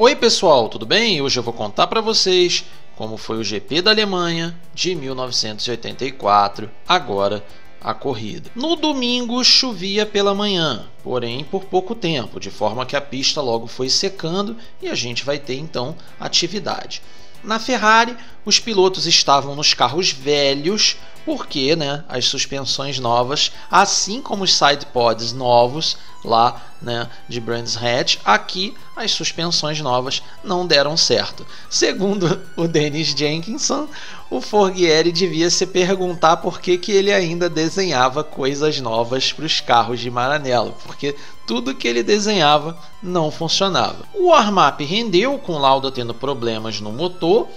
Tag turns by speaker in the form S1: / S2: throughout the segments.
S1: Oi pessoal, tudo bem? Hoje eu vou contar para vocês como foi o GP da Alemanha de 1984, agora a corrida. No domingo chovia pela manhã, porém por pouco tempo, de forma que a pista logo foi secando e a gente vai ter então atividade. Na Ferrari, os pilotos estavam nos carros velhos, porque as suspensões novas, assim como os sidepods novos lá de Brands Hatch, aqui as suspensões novas não deram certo. Segundo o Dennis Jenkinson, o Forghieri devia se perguntar por que ele ainda desenhava coisas novas para os carros de Maranello, porque tudo que ele desenhava não funcionava. O warm-up rendeu, com Lauda tendo problemas no motor,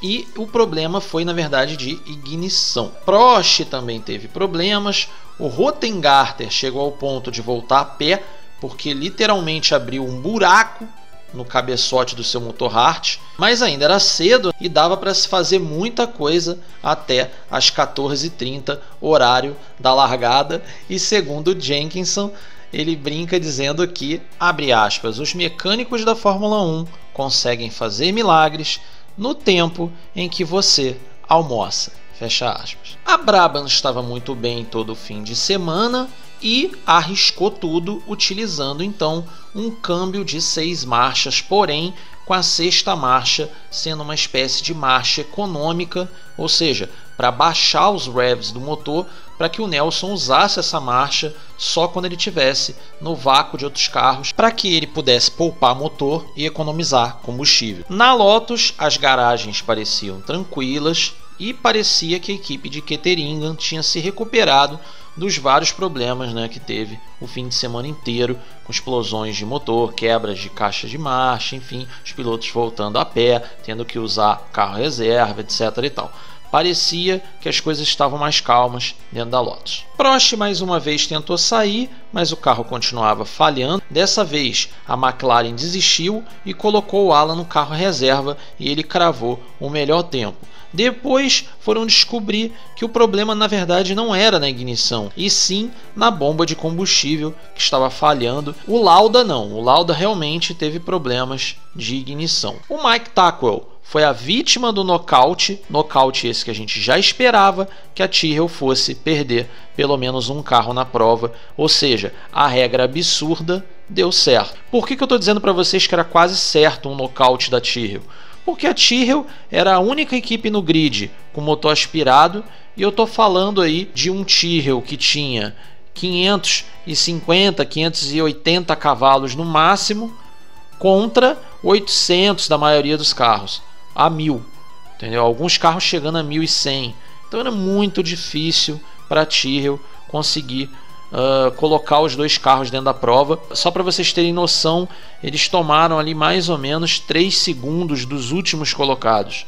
S1: e o problema foi na verdade de ignição. Prost também teve problemas, o Rottengarter chegou ao ponto de voltar a pé, porque literalmente abriu um buraco no cabeçote do seu motor Hart, mas ainda era cedo e dava para se fazer muita coisa até as 14h30, horário da largada. E segundo Jenkinson, ele brinca dizendo que, abre aspas, os mecânicos da Fórmula 1 conseguem fazer milagres no tempo em que você almoça, fecha aspas. A Brabham estava muito bem todo o fim de semana e arriscou tudo utilizando então um câmbio de 6 marchas, porém com a sexta marcha sendo uma espécie de marcha econômica, ou seja, para baixar os revs do motor, para que o Nelson usasse essa marcha só quando ele estivesse no vácuo de outros carros, para que ele pudesse poupar motor e economizar combustível. Na Lotus, as garagens pareciam tranquilas e parecia que a equipe de Ketteringham tinha se recuperado dos vários problemas que teve o fim de semana inteiro, com explosões de motor, quebras de caixa de marcha, enfim, os pilotos voltando a pé, tendo que usar carro reserva, etc. e tal. Parecia que as coisas estavam mais calmas dentro da Lotus. Prost mais uma vez tentou sair, mas o carro continuava falhando. Dessa vez a McLaren desistiu e colocou o Alan no carro reserva e ele cravou o melhor tempo. Depois foram descobrir que o problema na verdade não era na ignição, e sim na bomba de combustível que estava falhando. O Lauda não, o Lauda realmente teve problemas de ignição. O Mike Tackwell foi a vítima do nocaute esse que a gente já esperava que a Tyrrell fosse perder pelo menos um carro na prova, ou seja, a regra absurda deu certo. Por que eu estou dizendo para vocês que era quase certo um nocaute da Tyrrell? Porque a Tyrrell era a única equipe no grid com motor aspirado, e eu estou falando aí de um Tyrrell que tinha 550, 580 cavalos no máximo, contra 800 da maioria dos carros, a 1000, entendeu? Alguns carros chegando a 1100, então era muito difícil para a Tyrrell conseguir colocar os dois carros dentro da prova. Só para vocês terem noção, eles tomaram ali mais ou menos 3 segundos dos últimos colocados,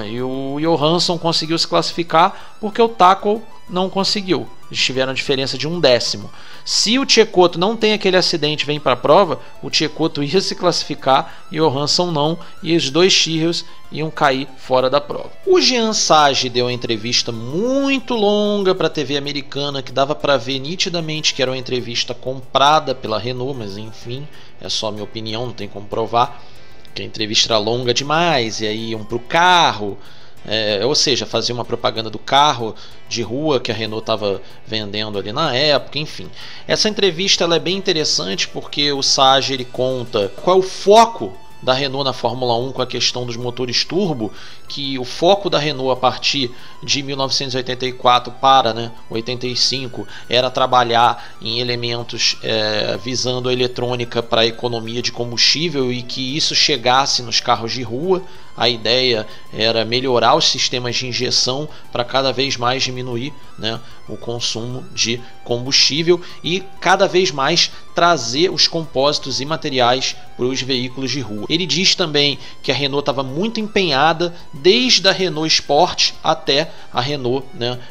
S1: e o Johansson conseguiu se classificar porque o Tackwell não conseguiu. Eles tiveram a diferença de 1/10. Se o Tchecoto não tem aquele acidente e vem para a prova, o Tchecoto ia se classificar e o Johansson não, e os dois Tyrrells iam cair fora da prova. O Jean Sage deu uma entrevista muito longa para a TV americana, que dava para ver nitidamente que era uma entrevista comprada pela Renault, mas enfim, é só minha opinião, não tem como provar, que a entrevista era longa demais, e aí iam para o carro, ou seja, fazia uma propaganda do carro de rua que a Renault estava vendendo ali na época, enfim. Essa entrevista ela é bem interessante porque o Sage ele conta qual é o foco da Renault na Fórmula 1 com a questão dos motores turbo, que o foco da Renault a partir de 1984 para 85 era trabalhar em elementos visando a eletrônica para a economia de combustível, e que isso chegasse nos carros de rua. A ideia era melhorar os sistemas de injeção para cada vez mais diminuir o consumo de combustível e cada vez mais trazer os compósitos e materiais para os veículos de rua. Ele diz também que a Renault estava muito empenhada, desde a Renault Sport até a Renault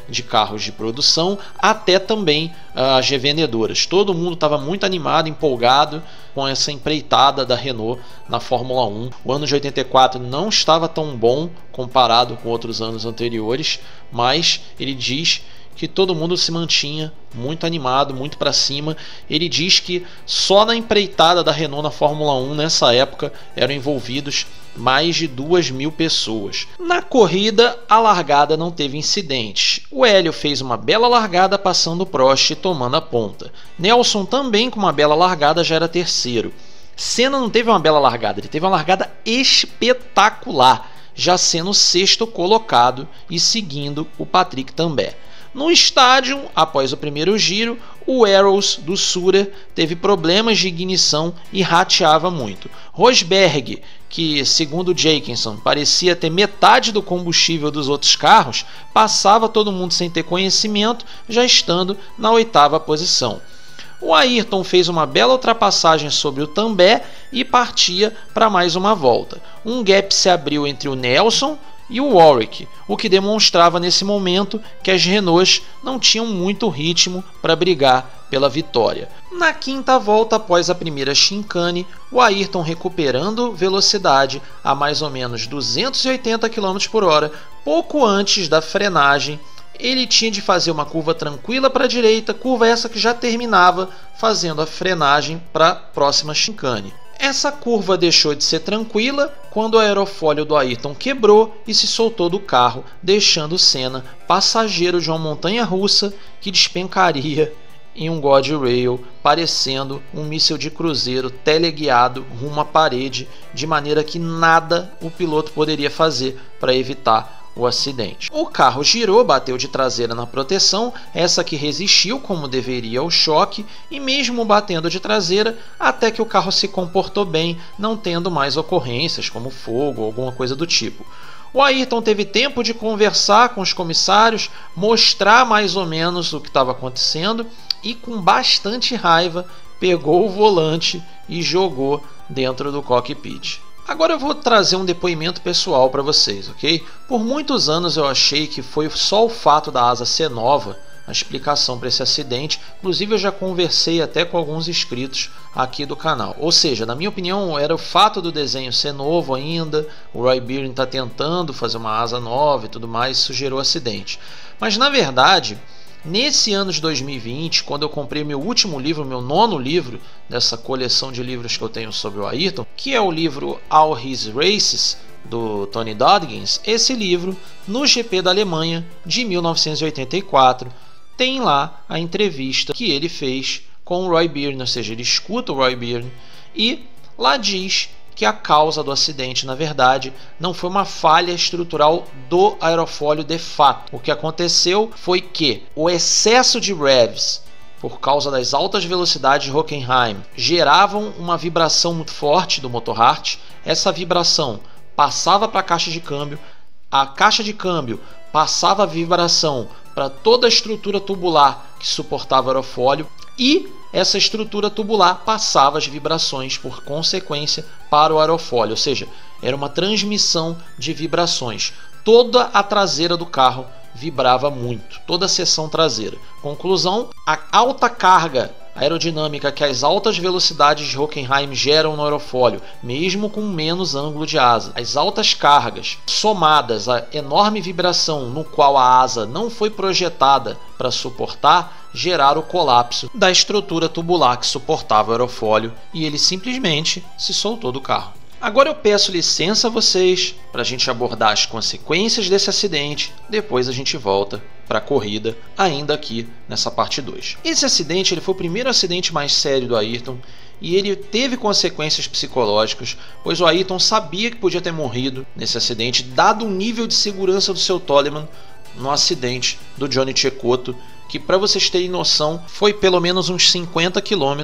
S1: de carros de produção, até também as revendedoras. Todo mundo estava muito animado, empolgado com essa empreitada da Renault na Fórmula 1. O ano de 84 não estava tão bom comparado com outros anos anteriores, mas ele diz que todo mundo se mantinha muito animado, muito para cima. Ele diz que só na empreitada da Renault na Fórmula 1 nessa época eram envolvidos mais de 2.000 pessoas. Na corrida, a largada não teve incidentes. O Hélio fez uma bela largada passando o Prost e tomando a ponta. Nelson também com uma bela largada já era terceiro. Senna não teve uma bela largada, ele teve uma largada espetacular, já sendo o sexto colocado e seguindo o Patrick Tambay. No estádio, após o primeiro giro, o Arrows do Surer teve problemas de ignição e rateava muito. Rosberg, que segundo Jenkinson parecia ter metade do combustível dos outros carros, passava todo mundo sem ter conhecimento, já estando na 8ª posição. O Ayrton fez uma bela ultrapassagem sobre o Tambay e partia para mais uma volta. Um gap se abriu entre o Nelson e o Warwick, o que demonstrava nesse momento que as Renaults não tinham muito ritmo para brigar pela vitória. Na 5ª volta, após a primeira chicane, o Ayrton recuperando velocidade a mais ou menos 280 km/h, pouco antes da frenagem. Ele tinha de fazer uma curva tranquila para a direita, curva essa que já terminava fazendo a frenagem para a próxima chicane. Essa curva deixou de ser tranquila quando o aerofólio do Ayrton quebrou e se soltou do carro, deixando Senna passageiro de uma montanha-russa que despencaria em um guardrail, parecendo um míssil de cruzeiro teleguiado rumo à parede, de maneira que nada o piloto poderia fazer para evitar o acidente. O carro girou, bateu de traseira na proteção, essa que resistiu como deveria ao choque, e mesmo batendo de traseira, até que o carro se comportou bem, não tendo mais ocorrências como fogo ou alguma coisa do tipo. O Ayrton teve tempo de conversar com os comissários, mostrar mais ou menos o que estava acontecendo e, com bastante raiva, pegou o volante e jogou dentro do cockpit. Agora eu vou trazer um depoimento pessoal para vocês, ok? Por muitos anos eu achei que foi só o fato da asa ser nova a explicação para esse acidente. Inclusive eu já conversei até com alguns inscritos aqui do canal. Ou seja, na minha opinião era o fato do desenho ser novo ainda, o Roy Byrne está tentando fazer uma asa nova e tudo mais, isso gerou acidente. Mas na verdade, nesse ano de 2020, quando eu comprei meu último livro, meu 9º livro dessa coleção de livros que eu tenho sobre o Ayrton, que é o livro All His Races, do Tony Dodgens, esse livro, no GP da Alemanha de 1984, tem lá a entrevista que ele fez com o Roy Byrne, ou seja, ele escuta o Roy Byrne e lá diz que a causa do acidente, na verdade, não foi uma falha estrutural do aerofólio de fato. O que aconteceu foi que o excesso de revs, por causa das altas velocidades de Hockenheim, geravam uma vibração muito forte do motor Hart. Essa vibração passava para a caixa de câmbio passava a vibração para toda a estrutura tubular que suportava o aerofólio e essa estrutura tubular passava as vibrações por consequência para o aerofólio, ou seja, era uma transmissão de vibrações. Toda a traseira do carro vibrava muito, toda a seção traseira. Conclusão, a alta carga aerodinâmica que as altas velocidades de Hockenheim geram no aerofólio, mesmo com menos ângulo de asa. As altas cargas, somadas à enorme vibração no qual a asa não foi projetada para suportar, geraram o colapso da estrutura tubular que suportava o aerofólio e ele simplesmente se soltou do carro. Agora eu peço licença a vocês para a gente abordar as consequências desse acidente, depois a gente volta para a corrida, ainda aqui nessa parte 2. Esse acidente ele foi o primeiro acidente mais sério do Ayrton e ele teve consequências psicológicas, pois o Ayrton sabia que podia ter morrido nesse acidente, dado o nível de segurança do seu Toleman no acidente do Johnny Cecotto, que, para vocês terem noção, foi pelo menos uns 50 km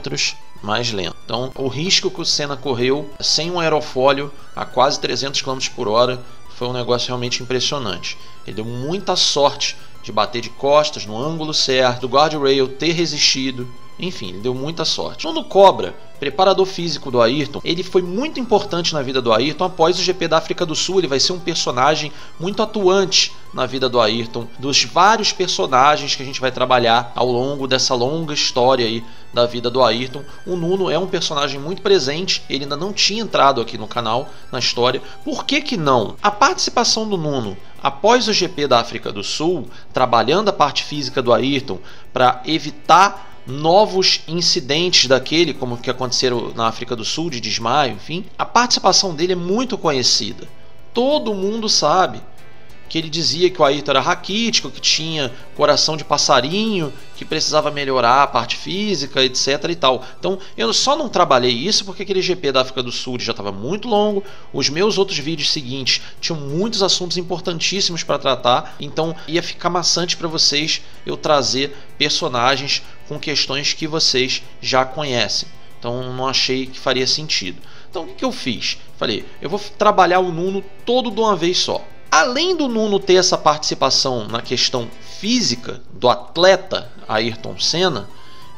S1: mais lento. Então, o risco que o Senna correu sem um aerofólio a quase 300 km/h foi um negócio realmente impressionante. Ele deu muita sorte de bater de costas no ângulo certo, do guardrail ter resistido Enfim, ele deu muita sorte. Nuno Cobra, preparador físico do Ayrton, ele foi muito importante na vida do Ayrton. Após o GP da África do Sul, ele vai ser um personagem muito atuante na vida do Ayrton, dos vários personagens que a gente vai trabalhar ao longo dessa longa história aí da vida do Ayrton. O Nuno é um personagem muito presente, ele ainda não tinha entrado aqui no canal, na história. Por que que não? A participação do Nuno após o GP da África do Sul, trabalhando a parte física do Ayrton para evitar novos incidentes daquele, como que aconteceram na África do Sul, de desmaio, enfim, a participação dele é muito conhecida. Todo mundo sabe que ele dizia que o Ayrton era raquítico, que tinha coração de passarinho, que precisava melhorar a parte física, etc e tal. Então eu só não trabalhei isso porque aquele GP da África do Sul já estava muito longo, os meus outros vídeos seguintes tinham muitos assuntos importantíssimos para tratar, então ia ficar maçante para vocês eu trazer personagens com questões que vocês já conhecem. Então não achei que faria sentido. Então o que eu fiz? Falei, eu vou trabalhar o Nuno todo de uma vez só. Além do Nuno ter essa participação na questão física do atleta Ayrton Senna,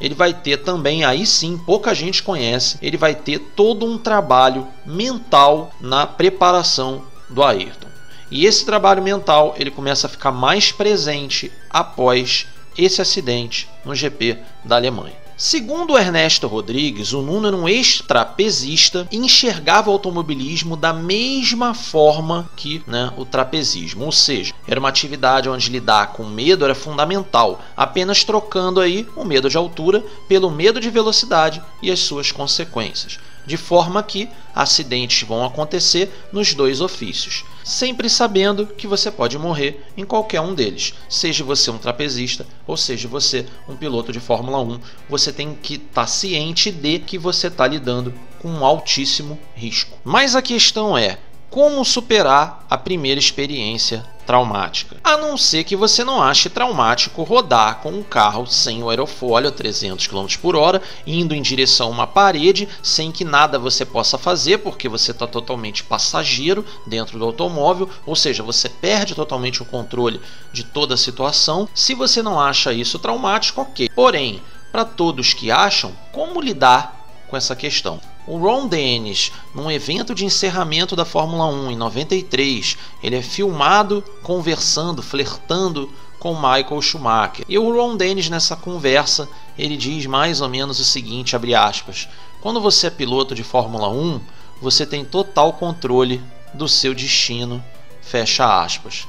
S1: ele vai ter também, aí sim, pouca gente conhece, ele vai ter todo um trabalho mental na preparação do Ayrton. E esse trabalho mental ele começa a ficar mais presente após esse acidente no GP da Alemanha. Segundo Ernesto Rodrigues, o Nuno era um ex-trapezista e enxergava o automobilismo da mesma forma que o trapezismo, ou seja, era uma atividade onde lidar com medo era fundamental, apenas trocando aí o medo de altura pelo medo de velocidade e as suas consequências, de forma que acidentes vão acontecer nos dois ofícios, sempre sabendo que você pode morrer em qualquer um deles, seja você um trapezista ou seja você um piloto de Fórmula 1, você tem que estar ciente de que você está lidando com um altíssimo risco. Mas a questão é, como superar a primeira experiência traumática? A não ser que você não ache traumático rodar com um carro sem o aerofólio a 300 km por hora, indo em direção a uma parede, sem que nada você possa fazer, porque você está totalmente passageiro dentro do automóvel, ou seja, você perde totalmente o controle de toda a situação. Se você não acha isso traumático, ok. Porém, para todos que acham, como lidar com essa questão? O Ron Dennis, num evento de encerramento da Fórmula 1 em 93, ele é filmado conversando, flertando com Michael Schumacher. E o Ron Dennis, nessa conversa, ele diz mais ou menos o seguinte, abre aspas: quando você é piloto de Fórmula 1, você tem total controle do seu destino, fecha aspas.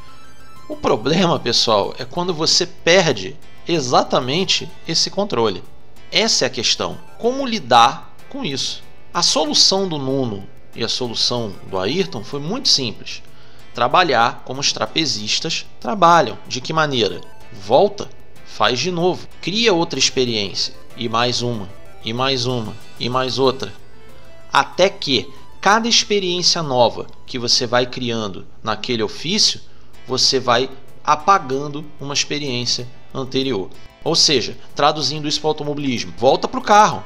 S1: O problema, pessoal, é quando você perde exatamente esse controle. Essa é a questão. Como lidar com isso? A solução do Nuno e a solução do Ayrton foi muito simples. Trabalhar como os trapezistas trabalham. De que maneira? Volta, faz de novo, cria outra experiência, e mais uma, e mais uma, e mais outra. Até que cada experiência nova que você vai criando naquele ofício, você vai apagando uma experiência anterior. Ou seja, traduzindo isso para o automobilismo, volta para o carro.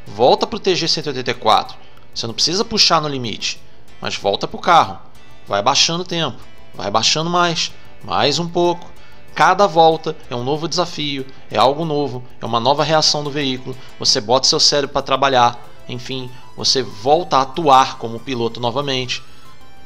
S1: Volta para o TG 184, você não precisa puxar no limite, mas volta para o carro, vai baixando o tempo, vai baixando mais um pouco. Cada volta é um novo desafio, é algo novo, é uma nova reação do veículo, você bota seu cérebro para trabalhar, enfim, você volta a atuar como piloto novamente.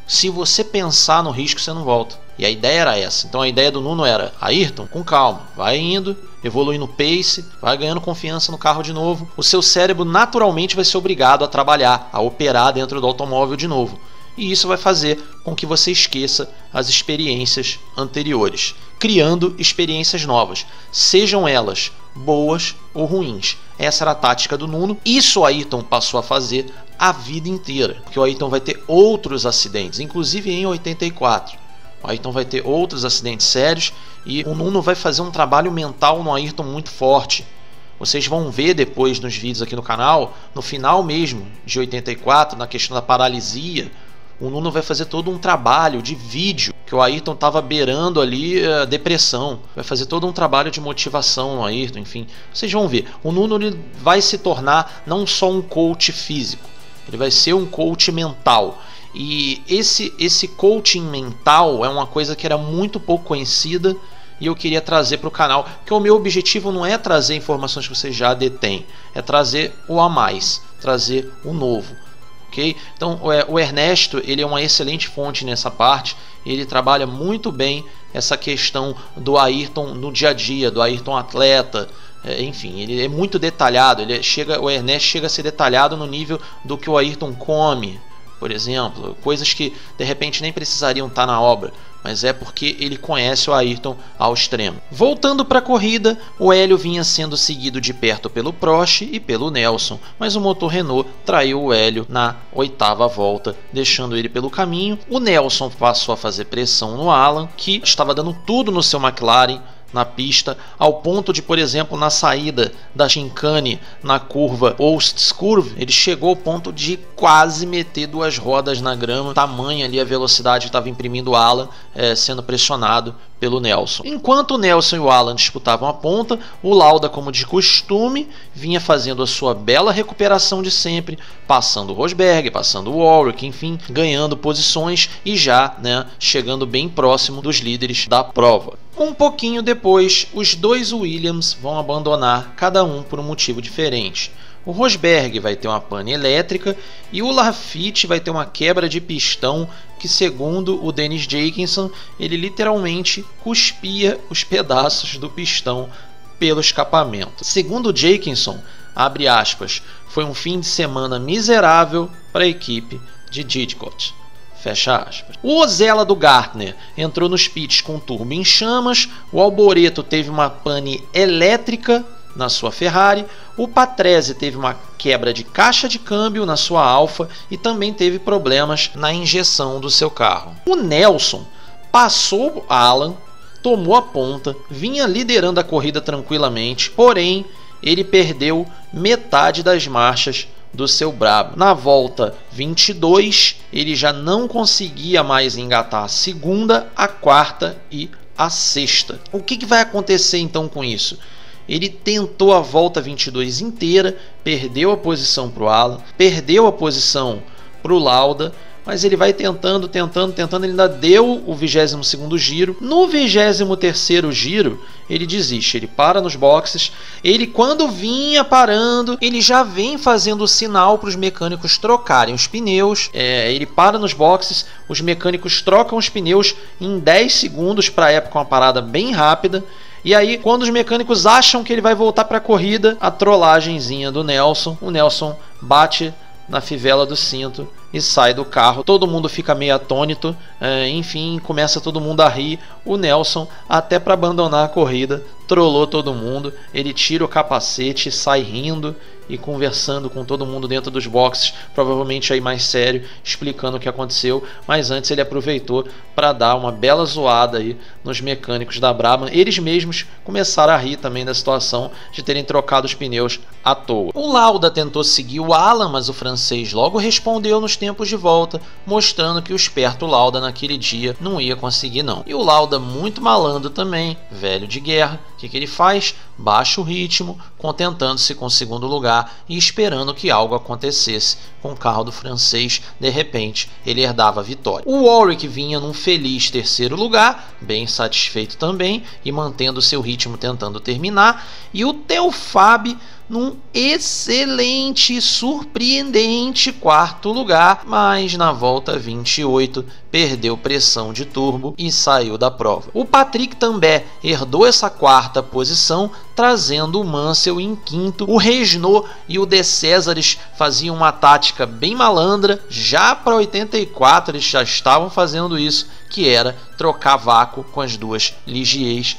S1: Se você pensar no risco, você não volta. E a ideia era essa. Então a ideia do Nuno era: Ayrton, com calma, vai indo, evoluindo o pace, vai ganhando confiança no carro de novo. O seu cérebro naturalmente vai ser obrigado a trabalhar, a operar dentro do automóvel de novo. E isso vai fazer com que você esqueça as experiências anteriores, criando experiências novas, sejam elas boas ou ruins. Essa era a tática do Nuno. Isso o Ayrton passou a fazer a vida inteira, porque o Ayrton vai ter outros acidentes, inclusive em 84. O Ayrton vai ter outros acidentes sérios e o Nuno vai fazer um trabalho mental no Ayrton muito forte. Vocês vão ver depois nos vídeos aqui no canal, no final mesmo de 84, na questão da paralisia, o Nuno vai fazer todo um trabalho de vídeo, que o Ayrton estava beirando ali a depressão. Vai fazer todo um trabalho de motivação no Ayrton, enfim. Vocês vão ver, o Nuno ele vai se tornar não só um coach físico, ele vai ser um coach mental. E esse coaching mental é uma coisa que era muito pouco conhecida e eu queria trazer para o canal, porque o meu objetivo não é trazer informações que você já detém, é trazer o a mais, trazer o novo. Okay? Então o Ernesto, ele é uma excelente fonte nessa parte, ele trabalha muito bem essa questão do Ayrton no dia a dia, do Ayrton atleta, enfim, ele é muito detalhado, o Ernesto chega a ser detalhado no nível do que o Ayrton come, por exemplo, coisas que de repente nem precisariam estar na obra, mas é porque ele conhece o Ayrton ao extremo. Voltando para a corrida, o Hélio vinha sendo seguido de perto pelo Prost e pelo Nelson, mas o motor Renault traiu o Hélio na 8ª volta, deixando ele pelo caminho. O Nelson passou a fazer pressão no Alan, que estava dando tudo no seu McLaren na pista, ao ponto de, por exemplo, na saída da chicane na curva Oostskouw, ele chegou ao ponto de quase meter 2 rodas na grama, tamanha ali a velocidade que estava imprimindo o Alan, sendo pressionado pelo Nelson. Enquanto o Nelson e o Alan disputavam a ponta, o Lauda, como de costume, vinha fazendo a sua bela recuperação de sempre, passando o Rosberg, passando o Warwick, enfim, ganhando posições e já, chegando bem próximo dos líderes da prova. Um pouquinho depois, os 2 Williams vão abandonar, cada um por um motivo diferente. O Rosberg vai ter uma pane elétrica e o Laffite vai ter uma quebra de pistão que, segundo o Dennis Jenkinson, ele literalmente cuspia os pedaços do pistão pelo escapamento. Segundo o Jenkinson, abre aspas, foi um fim de semana miserável para a equipe de Didcot. Fecha aspas. O Ozella do Gartner entrou nos pits com o turbo em chamas, o Alboreto teve uma pane elétrica na sua Ferrari, o Patrese teve uma quebra de caixa de câmbio na sua Alfa e também teve problemas na injeção do seu carro. O Nelson passou Alan, tomou a ponta, vinha liderando a corrida tranquilamente, porém ele perdeu metade das marchas do seu Brabham. Na volta 22, ele já não conseguia mais engatar a 2ª, a 4ª e a 6ª. O que vai acontecer então com isso? Ele tentou a volta 22 inteira, perdeu a posição para o Alan, perdeu a posição para o Lauda, mas ele vai tentando, ele ainda deu o 22º giro. No 23º giro, ele desiste, ele para nos boxes. Ele, quando vinha parando, ele já vem fazendo o sinal para os mecânicos trocarem os pneus. Ele para nos boxes, os mecânicos trocam os pneus em 10 segundos, para a época uma parada bem rápida. E aí, quando os mecânicos acham que ele vai voltar para a corrida, a trollagenzinha do Nelson, o Nelson bate na fivela do cinto e sai do carro. Todo mundo fica meio atônito, enfim, começa todo mundo a rir. O Nelson, até para abandonar a corrida, trollou todo mundo. Ele tira o capacete, sai rindo e conversando com todo mundo dentro dos boxes, provavelmente aí mais sério, explicando o que aconteceu. Mas antes ele aproveitou para dar uma bela zoada aí nos mecânicos da Brabham. Eles mesmos começaram a rir também da situação de terem trocado os pneus à toa. O Lauda tentou seguir o Alan, mas o francês logo respondeu nos tempos de volta, mostrando que o esperto Lauda naquele dia não ia conseguir não. E o Lauda, muito malandro também, velho de guerra, o que ele faz? Baixa o ritmo, contentando-se com o 2º lugar e esperando que algo acontecesse com o carro do francês. De repente, ele herdava a vitória. O Warwick vinha num feliz 3º lugar, bem satisfeito também, e mantendo seu ritmo tentando terminar. E o Theo Fabi num excelente e surpreendente 4º lugar, mas na volta 28 perdeu pressão de turbo e saiu da prova. O Patrick também herdou essa 4ª posição, trazendo o Mansell em 5º. O Renault e o De Cesaris faziam uma tática bem malandra, já para 84 eles já estavam fazendo isso, que era trocar vácuo com as 2 Ligiers,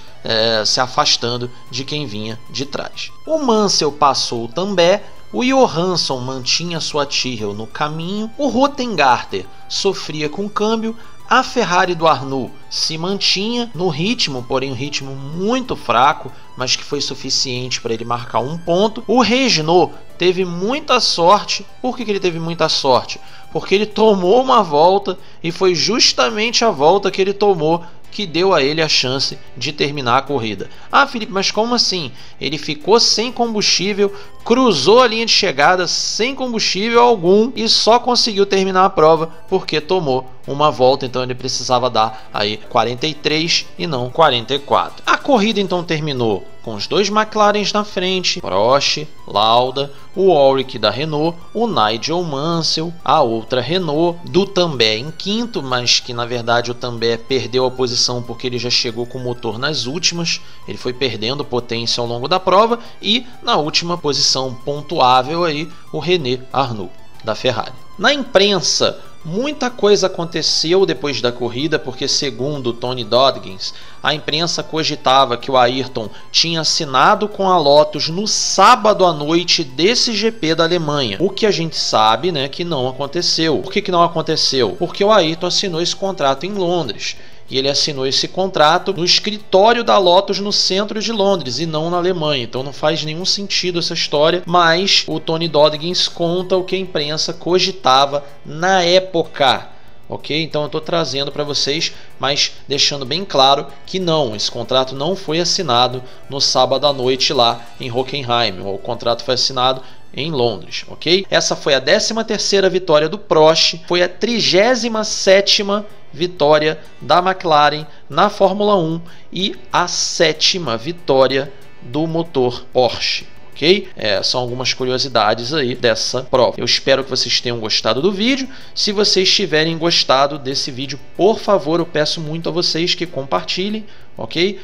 S1: se afastando de quem vinha de trás. O Mansell passou também, o Johansson mantinha sua Tyrrell no caminho, o Rottengarter sofria com o câmbio, a Ferrari do Arnoux se mantinha no ritmo, porém um ritmo muito fraco, mas que foi suficiente para ele marcar 1 ponto. O Renault teve muita sorte. Por que ele teve muita sorte? Porque ele tomou uma volta e foi justamente a volta que ele tomou que deu a ele a chance de terminar a corrida. Ah, Felipe, mas como assim? Ele ficou sem combustível cruzou a linha de chegada sem combustível algum e só conseguiu terminar a prova porque tomou uma volta, então ele precisava dar aí 43 e não 44. A corrida então terminou com os dois McLarens na frente, Prost, Lauda, o Warwick da Renault, o Nigel Mansell, a outra Renault, do Tambay em quinto, mas que na verdade o Tambay perdeu a posição porque ele já chegou com o motor nas últimas, ele foi perdendo potência ao longo da prova, e na última posição pontuável aí o René Arnoux da Ferrari. Na imprensa, muita coisa aconteceu depois da corrida, porque segundo Tony Dodgens, a imprensa cogitava que o Ayrton tinha assinado com a Lotus no sábado à noite desse GP da Alemanha. O que a gente sabe, né, que não aconteceu. Por que não aconteceu? Porque o Ayrton assinou esse contrato em Londres. E ele assinou esse contrato no escritório da Lotus no centro de Londres e não na Alemanha. Então não faz nenhum sentido essa história, mas o Tony Dodgens conta o que a imprensa cogitava na época. Ok? Então eu estou trazendo para vocês, mas deixando bem claro que não, esse contrato não foi assinado no sábado à noite lá em Hockenheim. O contrato foi assinado em Londres, ok? Essa foi a 13ª vitória do Prost, foi a 37ª vitória da McLaren na Fórmula 1 e a 7ª vitória do motor Porsche. Ok? São algumas curiosidades aí dessa prova. Eu espero que vocês tenham gostado do vídeo. Se vocês tiverem gostado desse vídeo, por favor, eu peço muito a vocês que compartilhem, ok?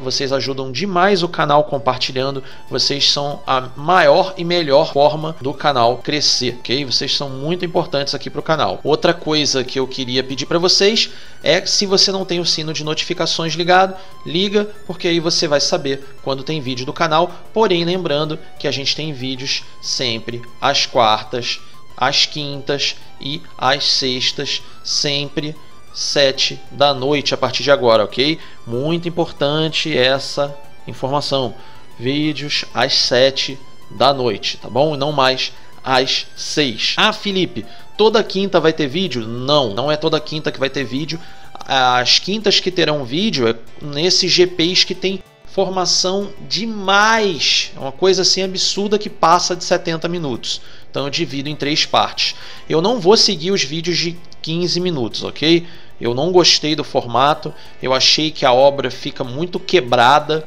S1: Vocês ajudam demais o canal compartilhando. Vocês são a maior e melhor forma do canal crescer, ok? Vocês são muito importantes aqui para o canal. Outra coisa que eu queria pedir para vocês é, se você não tem o sino de notificações ligado, liga, porque aí você vai saber quando tem vídeo do canal. Porém, lembrando que a gente tem vídeos sempre às quartas, às quintas e às sextas, sempre 7 da noite a partir de agora, ok? Muito importante essa informação. Vídeos às 7 da noite, tá bom? E não mais às 6. Ah, Felipe, toda quinta vai ter vídeo? Não, não é toda quinta que vai ter vídeo. As quintas que terão vídeo é nesses GPs que tem formação demais, é uma coisa assim absurda que passa de 70 minutos. Então eu divido em 3 partes. Eu não vou seguir os vídeos de 15 minutos, ok? Eu não gostei do formato, eu achei que a obra fica muito quebrada,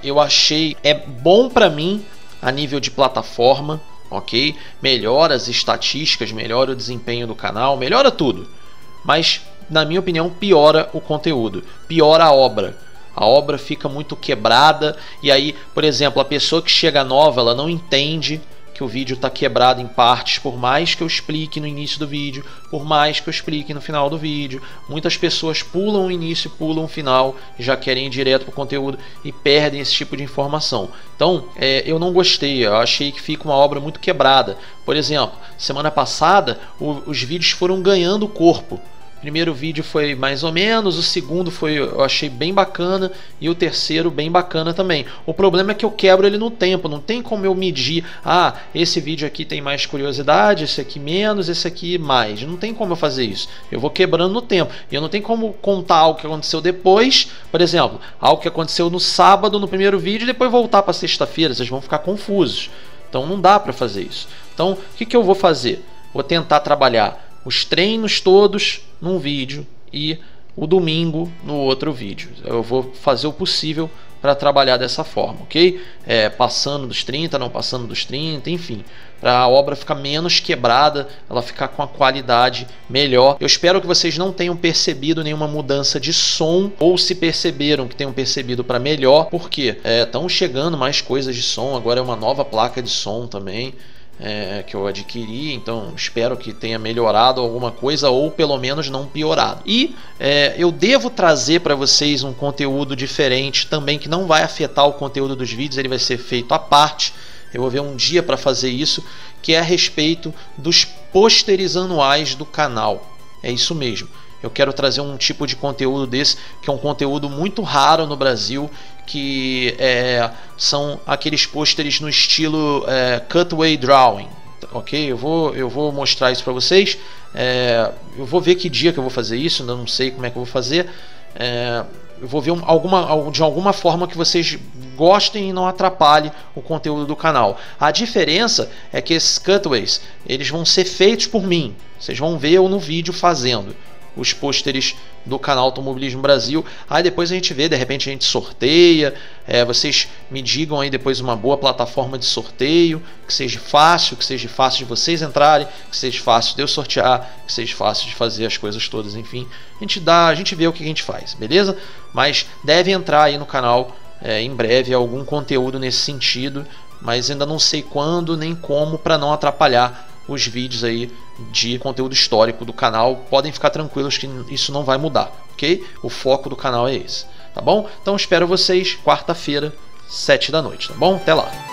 S1: eu achei bom para mim a nível de plataforma, ok? Melhora as estatísticas, melhora o desempenho do canal, melhora tudo, mas na minha opinião piora o conteúdo, piora a obra. A obra fica muito quebrada e aí, por exemplo, a pessoa que chega nova, ela não entende que o vídeo está quebrado em partes, por mais que eu explique no início do vídeo, por mais que eu explique no final do vídeo. Muitas pessoas pulam o início, pulam o final e já querem ir direto para o conteúdo e perdem esse tipo de informação. Então, eu não gostei, eu achei que fica uma obra muito quebrada. Por exemplo, semana passada os vídeos foram ganhando corpo. O primeiro vídeo foi mais ou menos, o segundo eu achei bem bacana e o terceiro bem bacana também. O problema é que eu quebro ele no tempo, não tem como eu medir, esse vídeo aqui tem mais curiosidade, esse aqui menos, esse aqui mais. Não tem como eu fazer isso, eu vou quebrando no tempo. E eu não tenho como contar algo que aconteceu depois, por exemplo, algo que aconteceu no sábado no primeiro vídeo e depois voltar para sexta-feira, vocês vão ficar confusos. Então não dá para fazer isso. Então o que eu vou fazer? Vou tentar trabalhar os treinos todos num vídeo e o domingo no outro vídeo. Eu vou fazer o possível para trabalhar dessa forma, ok? Passando dos 30, não passando dos 30, enfim, para a obra ficar menos quebrada, ela ficar com a qualidade melhor. Eu espero que vocês não tenham percebido nenhuma mudança de som, ou se perceberam que tenham percebido para melhor, porque estão chegando mais coisas de som, agora é uma nova placa de som também, que eu adquiri, então espero que tenha melhorado alguma coisa ou pelo menos não piorado. E eu devo trazer para vocês um conteúdo diferente também, que não vai afetar o conteúdo dos vídeos, ele vai ser feito à parte. Eu vou ver um dia para fazer isso, que é a respeito dos pôsteres anuais do canal. É isso mesmo. Eu quero trazer um tipo de conteúdo desse, que é um conteúdo muito raro no Brasil, que são aqueles pôsteres no estilo cutaway drawing, ok? Eu vou mostrar isso para vocês. Eu vou ver que dia que eu vou fazer isso, ainda não sei como é que eu vou fazer. eu vou ver de alguma forma que vocês gostem e não atrapalhe o conteúdo do canal. A diferença é que esses cutaways, eles vão ser feitos por mim. Vocês vão ver eu no vídeo fazendo os pôsteres do canal Automobilismo Brasil. Aí depois a gente vê, de repente a gente sorteia. Vocês me digam aí depois uma boa plataforma de sorteio, que seja fácil de vocês entrarem, que seja fácil de eu sortear, que seja fácil de fazer as coisas todas, enfim. A gente vê o que a gente faz, beleza? Mas deve entrar aí no canal em breve algum conteúdo nesse sentido, mas ainda não sei quando nem como, para não atrapalhar os vídeos aí de conteúdo histórico do canal. Podem ficar tranquilos que isso não vai mudar, ok? O foco do canal é esse, tá bom? Então espero vocês quarta-feira, 7 da noite, tá bom? Até lá!